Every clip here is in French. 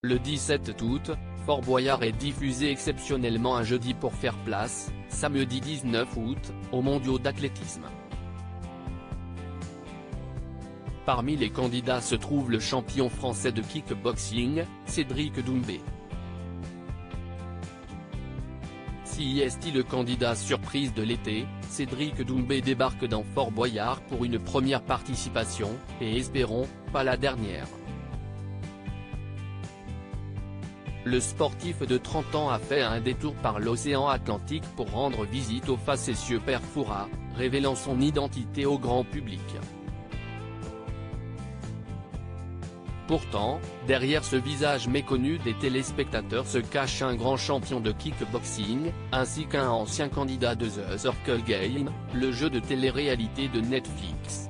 Le 17 août, Fort Boyard est diffusé exceptionnellement un jeudi pour faire place, samedi 19 août, aux mondiaux d'athlétisme. Parmi les candidats se trouve le champion français de kickboxing, Cédric Doumbé. Si est le candidat surprise de l'été, Cédric Doumbé débarque dans Fort Boyard pour une première participation, et espérons, pas la dernière. Le sportif de 30 ans a fait un détour par l'océan Atlantique pour rendre visite au facétieux père Fouras, révélant son identité au grand public. Pourtant, derrière ce visage méconnu des téléspectateurs se cache un grand champion de kickboxing, ainsi qu'un ancien candidat de The Circle Game, le jeu de télé-réalité de Netflix.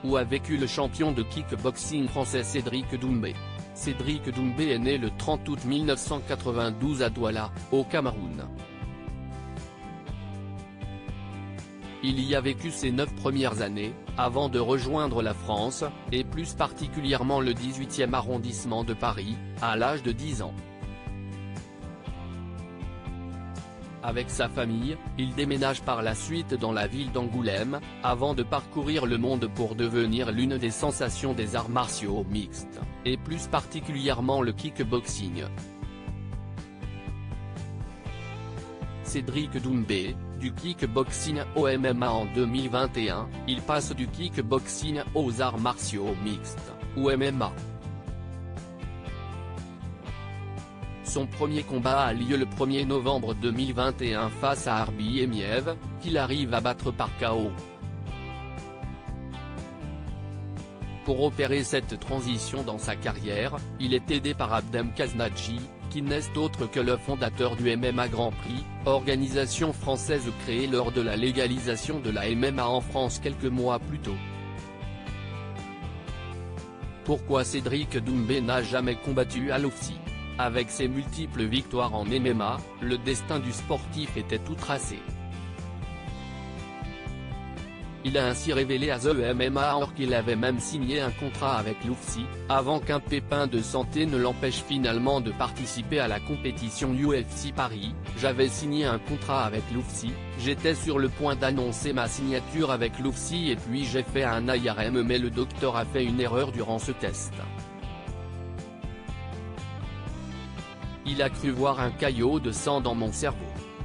Où a vécu le champion de kickboxing français Cédric Doumbé. Cédric Doumbé est né le 30 août 1992 à Douala, au Cameroun. Il y a vécu ses 9 premières années, avant de rejoindre la France, et plus particulièrement le 18e arrondissement de Paris, à l'âge de 10 ans. Avec sa famille, il déménage par la suite dans la ville d'Angoulême, avant de parcourir le monde pour devenir l'une des sensations des arts martiaux mixtes, et plus particulièrement le kickboxing. Cédric Doumbé, du kickboxing au MMA en 2021, il passe du kickboxing aux arts martiaux mixtes, ou MMA. Son premier combat a lieu le 1er novembre 2021 face à Arbi Emiev, qu'il arrive à battre par KO. Pour opérer cette transition dans sa carrière, il est aidé par Abdem Khaznadji, qui n'est autre que le fondateur du MMA Grand Prix, organisation française créée lors de la légalisation de la MMA en France quelques mois plus tôt. Pourquoi Cédric Doumbé n'a jamais combattu à l'UFC? Avec ses multiples victoires en MMA, le destin du sportif était tout tracé. Il a ainsi révélé à The MMA or qu'il avait même signé un contrat avec l'UFC, avant qu'un pépin de santé ne l'empêche finalement de participer à la compétition UFC Paris. J'avais signé un contrat avec l'UFC, j'étais sur le point d'annoncer ma signature avec l'UFC et puis j'ai fait un IRM mais le docteur a fait une erreur durant ce test. Il a cru voir un caillot de sang dans mon cerveau.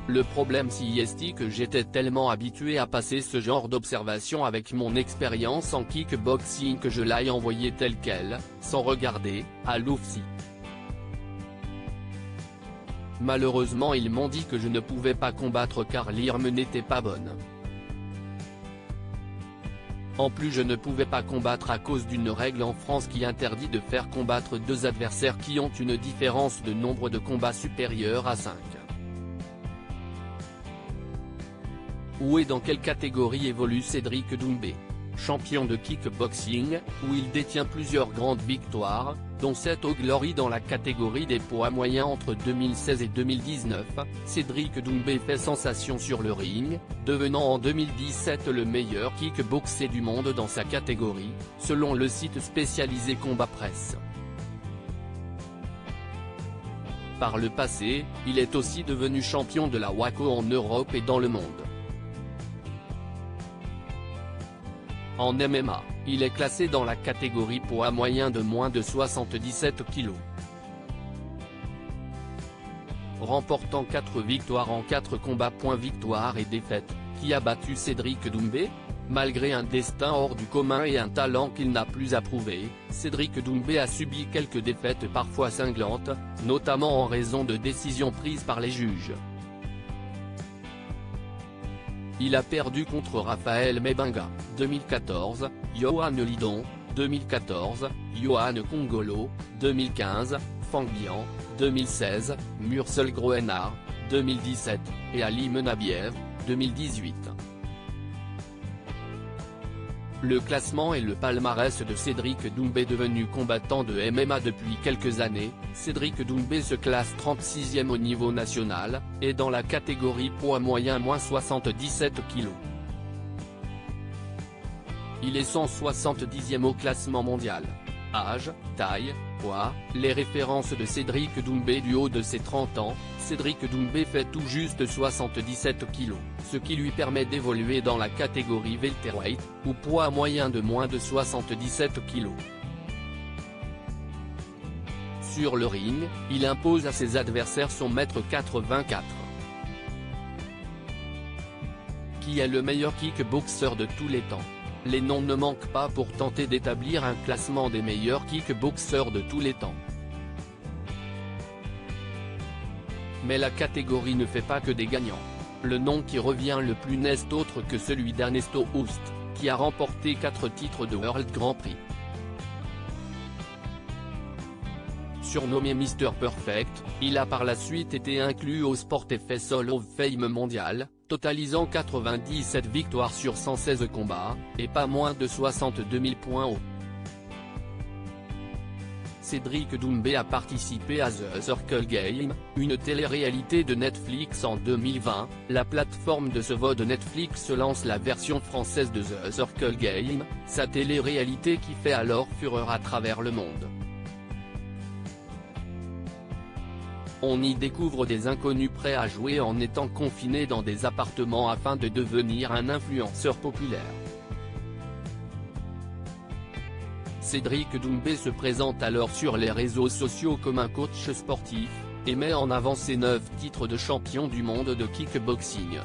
Le problème est que j'étais tellement habitué à passer ce genre d'observation avec mon expérience en kickboxing que je l'ai envoyé tel quel, sans regarder, à l'UFC. Malheureusement ils m'ont dit que je ne pouvais pas combattre car l'IRM n'était pas bonne. En plus je ne pouvais pas combattre à cause d'une règle en France qui interdit de faire combattre 2 adversaires qui ont une différence de nombre de combats supérieure à 5. Où et dans quelle catégorie évolue Cédric Doumbé? Champion de kickboxing, où il détient plusieurs grandes victoires, dont 7 au Glory dans la catégorie des poids moyens entre 2016 et 2019, Cédric Doumbé fait sensation sur le ring, devenant en 2017 le meilleur kickboxer du monde dans sa catégorie, selon le site spécialisé Combat Presse. Par le passé, il est aussi devenu champion de la WAKO en Europe et dans le monde. En MMA, il est classé dans la catégorie poids moyen de moins de 77 kg. Remportant 4 victoires en 4 combats. Victoire et défaite, qui a battu Cédric Doumbé? Malgré un destin hors du commun et un talent qu'il n'a plus à prouver, Cédric Doumbé a subi quelques défaites parfois cinglantes, notamment en raison de décisions prises par les juges. Il a perdu contre Raphaël Mbenga, 2014, Yohan Lidon, 2014, Yohan Kongolo, 2015, Fang Bian, 2016, Mursel Groenard, 2017, et Ali Menabiev, 2018. Le classement et le palmarès de Cédric Doumbé devenu combattant de MMA depuis quelques années, Cédric Doumbé se classe 36e au niveau national, et dans la catégorie poids moyen moins 77 kg. Il est 170e au classement mondial. Âge, taille, poids, les références de Cédric Doumbé. Du haut de ses 30 ans, Cédric Doumbé fait tout juste 77 kg, ce qui lui permet d'évoluer dans la catégorie welterweight, ou poids moyen de moins de 77 kg. Sur le ring, il impose à ses adversaires son 1m84. Qui est le meilleur kickboxer de tous les temps? Les noms ne manquent pas pour tenter d'établir un classement des meilleurs kickboxers de tous les temps. Mais la catégorie ne fait pas que des gagnants. Le nom qui revient le plus n'est autre que celui d'Ernesto Hoost, qui a remporté 4 titres de World Grand Prix. Surnommé Mr Perfect, il a par la suite été inclus au Sportfs Hall of Fame mondial, totalisant 97 victoires sur 116 combats, et pas moins de 62 000 points au. Cédric Doumbé a participé à The Circle Game, une télé-réalité de Netflix en 2020, la plateforme de ce VOD de Netflix lance la version française de The Circle Game, sa télé-réalité qui fait alors fureur à travers le monde. On y découvre des inconnus prêts à jouer en étant confinés dans des appartements afin de devenir un influenceur populaire. Cédric Doumbé se présente alors sur les réseaux sociaux comme un coach sportif, et met en avant ses 9 titres de champion du monde de kickboxing.